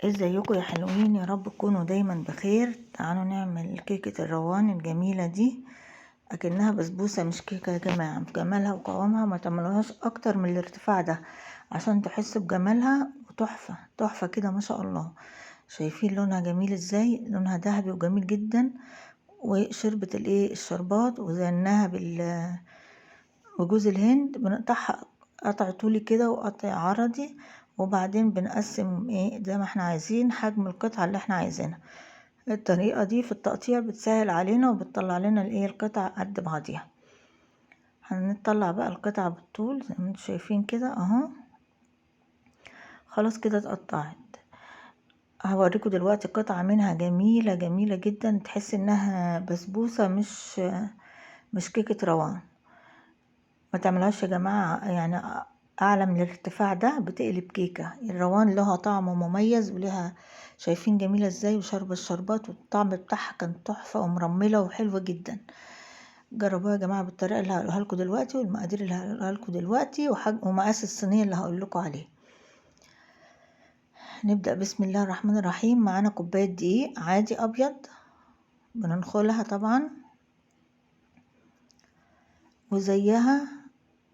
ازيكم يا حلوين؟ يا رب تكونوا دايما بخير. تعالوا نعمل كيكة الروان الجميلة دي، اكنها بسبوسة مش كيكة يا جماعة. بجمالها وقوامها ما تعملوهاش اكتر من الارتفاع ده عشان تحسوا بجمالها. وتحفة تحفة كده ما شاء الله. شايفين لونها جميل ازاي؟ لونها ذهبي وجميل جدا. وشربت الشربات، وزيناها بجوز الهند. بنقطعها قطع طولي كده وقطع عرضي، وبعدين بنقسم زي ما احنا عايزين حجم القطعة اللي احنا عايزينها. الطريقة دي في التقطيع بتسهل علينا وبتطلع لنا القطع قد بعضيها. هنطلع بقى القطعة بالطول زي ما انتم شايفين كده اهو. خلاص كده اتقطعت. هوريكم دلوقتي قطعة منها جميلة جميلة جدا، تحس انها بسبوسة مش كيكة روان. ما تعملهاش يا جماعة، يعني اعلى من الارتفاع ده بتقلب كيكة. الروان لها طعم مميز ولها، شايفين جميلة ازاي؟ وشرب الشربات والطعم بتاعها كان تحفة ومرملة وحلوة جدا. جربوها يا جماعة بالطريقة اللي هقولها لكم دلوقتي، والمقادير اللي هقولها لكم دلوقتي، ومقاس الصينية اللي هقول لكم عليه. نبدأ بسم الله الرحمن الرحيم. معانا كوباية دقيق عادي ابيض، بننخلها طبعا، وزيها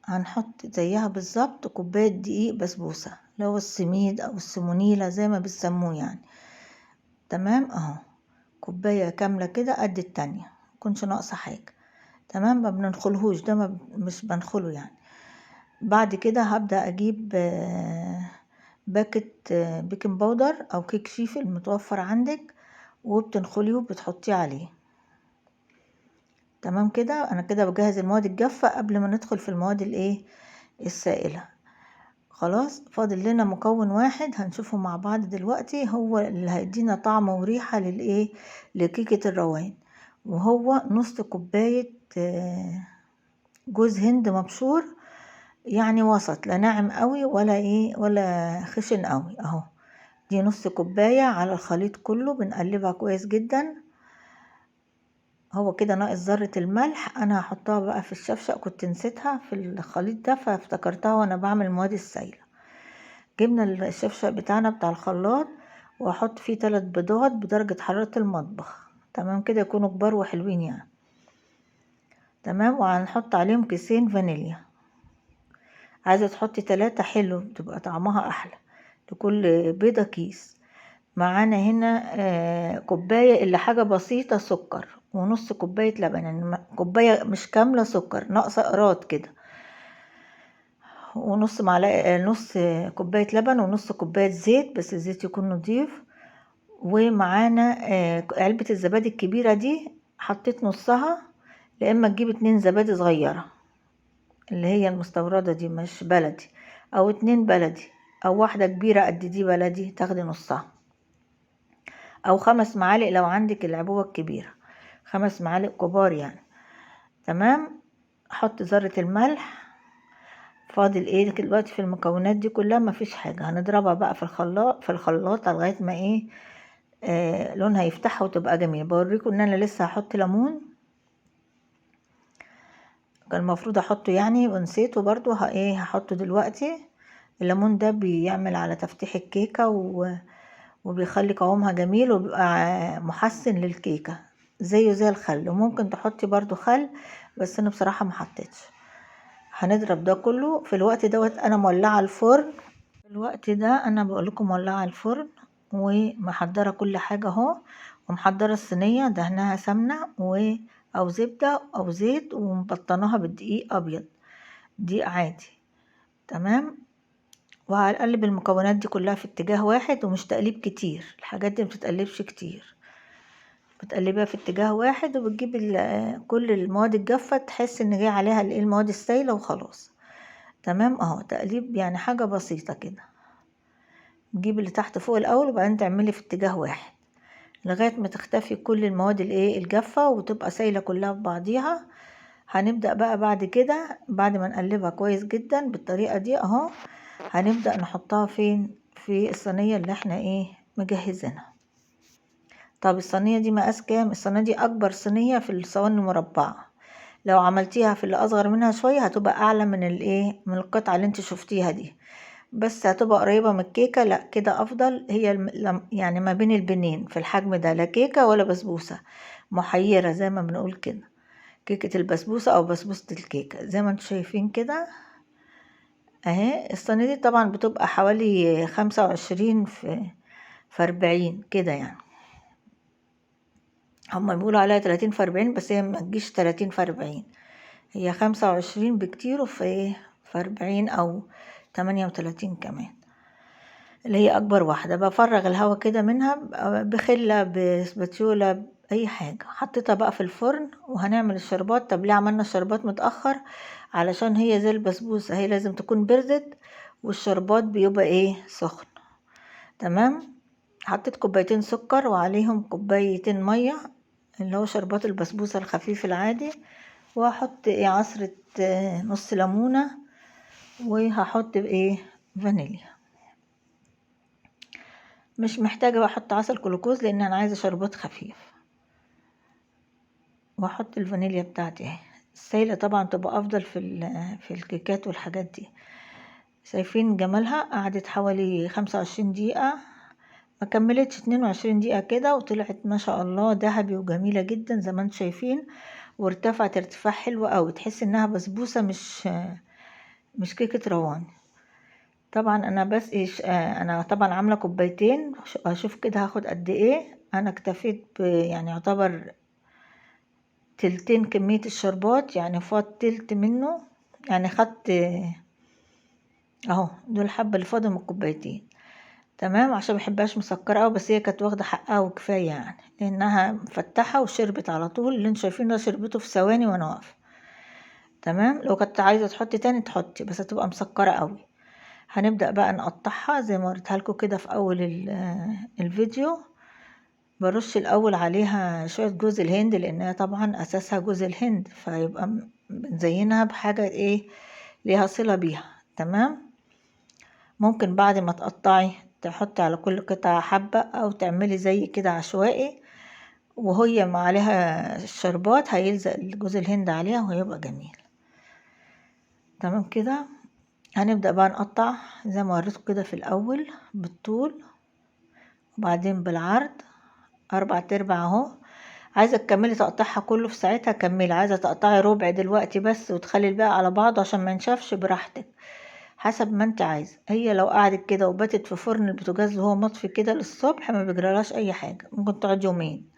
هنحط زيها بالظبط كوباية دقيق بسبوسة، اللي هو السميد او السمونيلة زي ما بتسموه يعني. تمام اهو، كوباية كاملة كده قد التانية، مكنش ناقصة حاجة. تمام، ما بننخلهوش ده، مش بنخله يعني. بعد كده هبدأ اجيب باكت بيكنج باودر او كيك شيف المتوفر عندك، وبتنخليه وبتحطيه عليه. تمام كده. انا كده بجهز المواد الجافة قبل ما ندخل في المواد السائلة. خلاص فاضل لنا مكون واحد هنشوفه مع بعض دلوقتي، هو اللي هيدينا طعم وريحة لكيكة الروان، وهو نص كوباية جوز هند مبشور، يعني وسط، لا ناعم قوي ولا خشن قوي اهو. دي نص كوباية على الخليط كله، بنقلبها كويس جدا. هو كده ناقص ذرة الملح، انا هحطها بقى في الشفشق، كنت نسيتها في الخليط ده فافتكرتها وانا بعمل المواد السائلة. جبنا الشفشق بتاعنا بتاع الخلاط، واحط فيه 3 بيضات بدرجة حرارة المطبخ. تمام كده، يكونوا كبار وحلوين يعني. تمام، وهنحط عليهم كيسين فانيليا. عايزة تحطي 3 حلو، تبقى طعمها احلى. لكل بيضة كيس. معانا هنا كوباية الا حاجة بسيطة سكر، ونص كوباية لبن، يعني كوباية مش كاملة سكر، ناقصة قراط كده. ونص معلقة نص كوباية لبن، ونص كوباية زيت، بس الزيت يكون نضيف. ومعانا علبة الزبادي الكبيرة دي، حطيت نصها، لإما تجيب 2 زبادي صغيرة اللي هي المستوردة دي مش بلدي، او 2 بلدي، او واحدة كبيرة قد دي بلدي تاخدي نصها، او 5 معالق لو عندك العبوة الكبيرة، 5 معالق كبار يعني. تمام، حط ذرة الملح. فاضل دلوقتي في المكونات دي كلها مفيش حاجة، هنضربها بقى في الخلاط لغاية ما لونها يفتحها وتبقى جميلة. بوريكم ان انا لسه هحط ليمون، كان المفروض احطه يعني ونسيته برضو. هحطه دلوقتي. الليمون ده بيعمل على تفتيح الكيكة وبيخلي قوامها جميل، وبيبقى محسن للكيكة زيه زي الخل. وممكن تحطي برضو خل، بس انا بصراحة ما حطيتش. هنضرب ده كله في الوقت دوت. انا مولعة الفرن في الوقت ده، انا بقول لكم مولعة الفرن ومحضرة كل حاجة اهو، ومحضرة الصينية دهنها سمنة او زبدة او زيت، ومبطناها بالدقيق ابيض، دقيق عادي. تمام، وهقلب المكونات دي كلها في اتجاه واحد، ومش تقليب كتير، الحاجات دي مبتتقلبش كتير، بتقلبها في اتجاه واحد، وبتجيب كل المواد الجافة تحس ان جاي عليها المواد السايلة وخلاص. تمام اهو، تقليب يعني حاجة بسيطة كده. نجيب اللي تحت فوق الاول، وبعدين تعملي في اتجاه واحد لغاية ما تختفي كل المواد الجافة وتبقى سايلة كلها في بعضيها. هنبدأ بقى بعد كده، بعد ما نقلبها كويس جدا بالطريقة دي اهو، هنبدأ نحطها فين؟ في الصينية اللي احنا مجهزينها. طب الصينية دي مقاس كام؟ الصينية دي اكبر صينية في الصواني المربعة. لو عملتيها في اللي اصغر منها شوية هتبقى اعلى من من القطعة اللي انت شفتيها دي. بس هتبقى قريبة من الكيكة، لا كده افضل. هي يعني ما بين البنين في الحجم ده، لا كيكة ولا بسبوسة، محيرة زي ما بنقول كده، كيكة البسبوسة او بسبوسة الكيكة زي ما انتم شايفين كده اهي. الصينية دي طبعا بتبقى حوالي 25 في 40 كده يعني، هما بيقولوا عليها 30 في 40 بس هي ما تجيش 30 في 40، هي 25 بكتير في 40 او 38 كمان، اللي هي اكبر واحدة. بفرغ الهواء كده منها بخلة بسباتيولا اي حاجة. حطيتها بقى في الفرن وهنعمل الشربات. طب ليه عملنا الشربات متأخر؟ علشان هي زي البسبوسة، هي لازم تكون بردت والشربات بيبقى سخن. تمام. حطيت كوبايتين سكر وعليهم كوبايتين مية، اللي هو شربات البسبوسة الخفيف العادي، وهحط عصرة نص ليمونة، وهحط فانيليا. مش محتاجة بقى احط عسل جلوكوز لان انا عايزة شربات خفيف. واحط الفانيليا بتاعتي اهي، السايلة طبعا تبقى افضل في الكيكات والحاجات دي. شايفين جمالها؟ قعدت حوالي 25 دقيقة، ما كملتش 22 دقيقة كده، وطلعت ما شاء الله ذهبي وجميلة جدا زي ما انتم شايفين، وارتفعت ارتفاع حلو قوي، تحس انها بسبوسة مش كيكة روان. طبعا انا بس انا طبعا عاملة كوبايتين، اشوف كده هاخد قد ايه. انا اكتفيت يعني يعتبر تلتين كمية الشربات، يعني فاض تلت منه، يعني خدت اهو دول الحبة اللي فاضوا من الكوبايتين. تمام، عشان مبحبهاش مسكرة اوي، بس هي كانت واخدة حقها وكفاية يعني، لانها مفتحة وشربت على طول. اللي انتوا شايفين ده شربته في ثواني وانا واقفة. تمام، لو كنت عايزة تحطي تاني تحطي، بس هتبقى مسكرة قوي. هنبدأ بقى نقطعها زي ما وريتها لكم كده في اول الفيديو. برش الاول عليها شوية جوز الهند، لانها طبعا اساسها جوز الهند، فيبقى بنزينها بحاجة ليها صلة بيها. تمام. ممكن بعد ما تقطعي تحطي على كل قطعة حبة، او تعملي زي كده عشوائي، وهي ما عليها الشربات هيلزق جوز الهند عليها وهيبقى جميل. تمام كده. هنبدأ بقى نقطع زي ما وريتكم كده في الاول بالطول وبعدين بالعرض 4/4 اهو. عايزة تكملي تقطعها كله في ساعتها كملي، عايزة تقطعي ربع دلوقتي بس وتخلي الباقي على بعضه عشان ما ينشفش براحتك، حسب ما انت عايزة. هي لو قعدت كده وباتت في فرن البوتاجاز وهو مطفي كده للصبح ما بيجرالهاش اي حاجة، ممكن تقعد يومين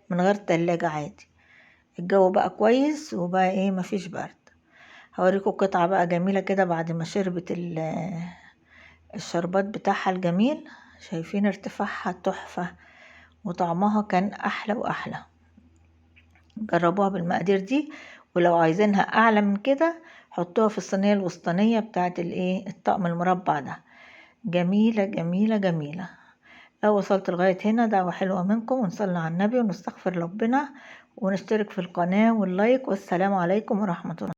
من غير تلاجة عادي. الجو بقى كويس وبقى مفيش برد. هوريكم قطعة بقى جميلة كده بعد ما شربت الشربات بتاعها الجميل. شايفين ارتفاعها تحفة، وطعمها كان احلى واحلى. جربوها بالمقادير دي، ولو عايزينها اعلى من كده حطوها في الصينية الوسطانية بتاعت الطقم المربع ده. جميلة جميلة جميلة. لو وصلت لغاية هنا دعوة حلوة منكم، ونصلي على النبي ونستغفر ربنا ونشترك في القناة واللايك، والسلام عليكم ورحمة الله.